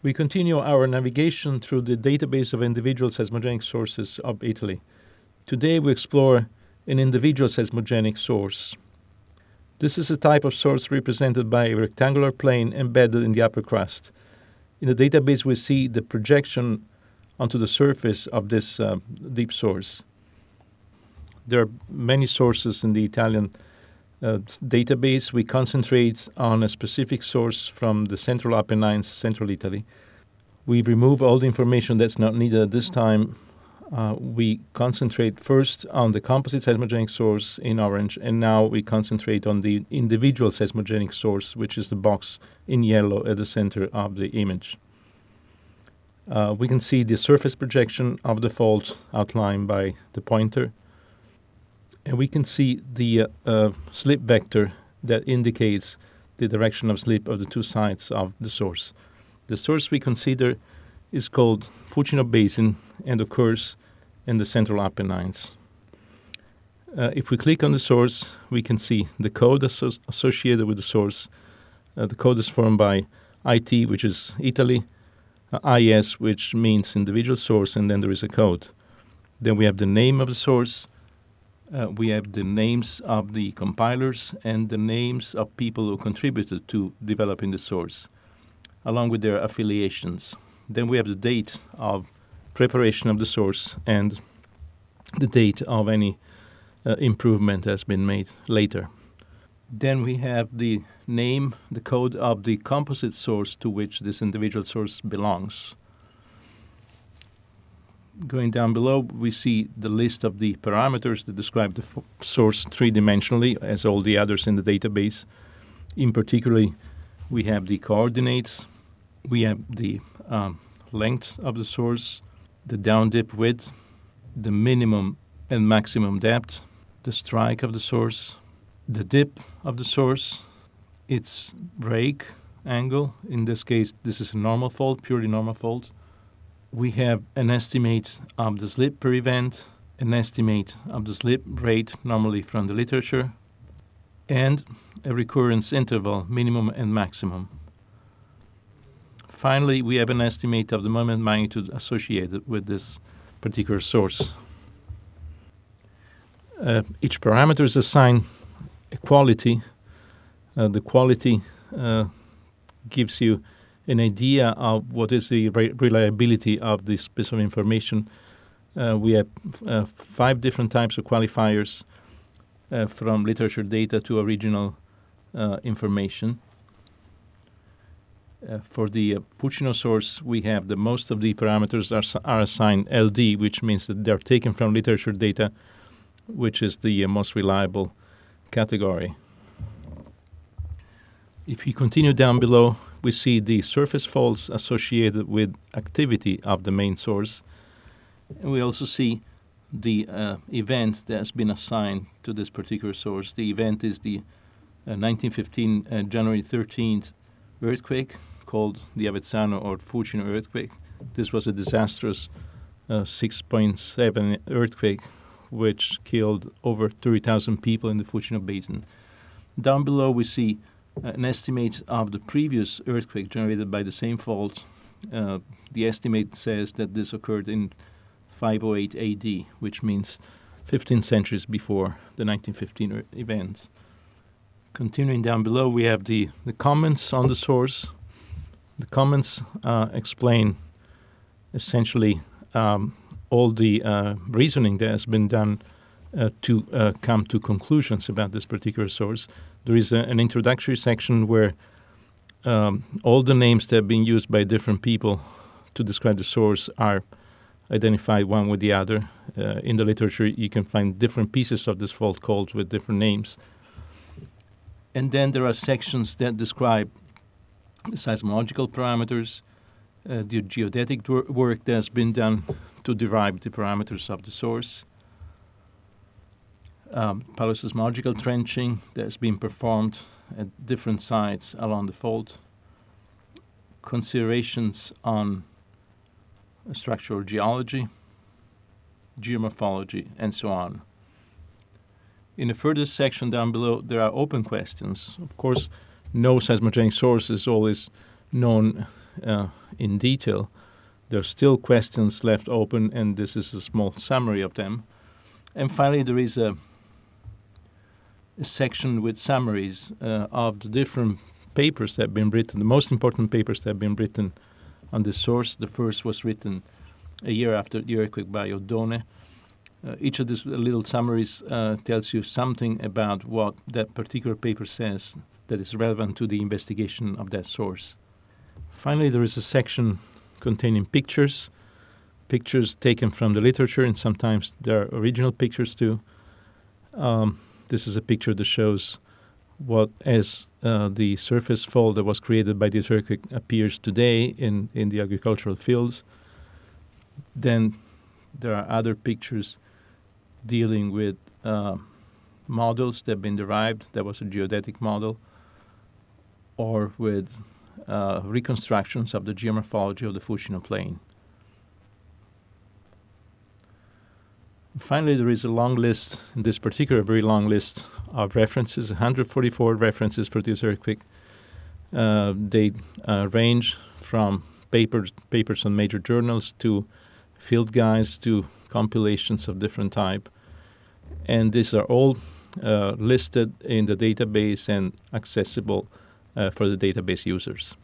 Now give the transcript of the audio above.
We continue our navigation through the database of individual seismogenic sources of Italy. Today we explore an individual seismogenic source. This is a type of source represented by a rectangular plane embedded in the upper crust. In the database we see the projection onto the surface of this deep source. There are many sources in the Italian database. We concentrate on a specific source from the Central Apennines, Central Italy. We remove all the information that's not needed at this time. We concentrate first on the composite seismogenic source in orange, and now we concentrate on the individual seismogenic source, which is the box in yellow at the center of the image. We can see the surface projection of the fault outlined by the pointer. And we can see the slip vector that indicates the direction of slip of the two sides of the source. The source we consider is called Fucino Basin and occurs in the Central Apennines. If we click on the source, we can see the code associated with the source. The code is formed by IT, which is Italy, IS, which means individual source, and then there is a code. Then we have the name of the source. We have the names of the compilers and the names of people who contributed to developing the source, along with their affiliations. Then we have the date of preparation of the source and the date of any improvement that has been made later. Then we have the name, the code of the composite source to which this individual source belongs. Going down below, we see the list of the parameters that describe the source three-dimensionally, as all the others in the database. In particular, we have the coordinates, we have the length of the source, the down-dip width, the minimum and maximum depth, the strike of the source, the dip of the source, its break angle. In this case, this is a normal fault, purely normal fault. We have an estimate of the slip per event, an estimate of the slip rate, normally from the literature, and a recurrence interval, minimum and maximum. Finally, we have an estimate of the moment magnitude associated with this particular source. Each parameter is assigned a quality. The quality gives you an idea of what is the reliability of this piece of information. We have 5 different types of qualifiers, from literature data to original information. For the Fucino source, we have the most of the parameters are assigned LD, which means that they're taken from literature data, which is the most reliable category. If you continue down below, we see the surface faults associated with activity of the main source. And we also see the event that has been assigned to this particular source. The event is the 1915 January 13th earthquake called the Avezzano or Fucino earthquake. This was a disastrous 6.7 earthquake which killed over 30,000 people in the Fucino Basin. Down below we see an estimate of the previous earthquake generated by the same fault. The estimate says that this occurred in 508 AD, which means 15 centuries before the 1915 events. Continuing down below, we have the comments on the source. The comments explain essentially all the reasoning that has been done to come to conclusions about this particular source. There is an introductory section where all the names that have been used by different people to describe the source are identified one with the other. In the literature, you can find different pieces of this fault called with different names. And then there are sections that describe the seismological parameters, the geodetic work that has been done to derive the parameters of the source, paleoseismological trenching that has been performed at different sites along the fault, considerations on structural geology, geomorphology, and so on. In the further section down below, there are open questions. Of course, no seismogenic source is always known in detail. There are still questions left open, and this is a small summary of them. And finally, there is a section with summaries of the different papers that have been written, the most important papers that have been written on this source. The first was written a year after the earthquake by Oddone. Each of these little summaries tells you something about what that particular paper says that is relevant to the investigation of that source. Finally, there is a section containing pictures taken from the literature, and sometimes there are original pictures too. This is a picture that shows what, as the surface fall that was created by this earthquake appears today in the agricultural fields. Then there are other pictures dealing with models that have been derived. There was a geodetic model, or with reconstructions of the geomorphology of the Fucino Plain. Finally, there is a long list, in this particular very long list of references, 144 references for this earthquake. They range from papers on major journals to field guides to compilations of different type. And these are all listed in the database and accessible for the database users.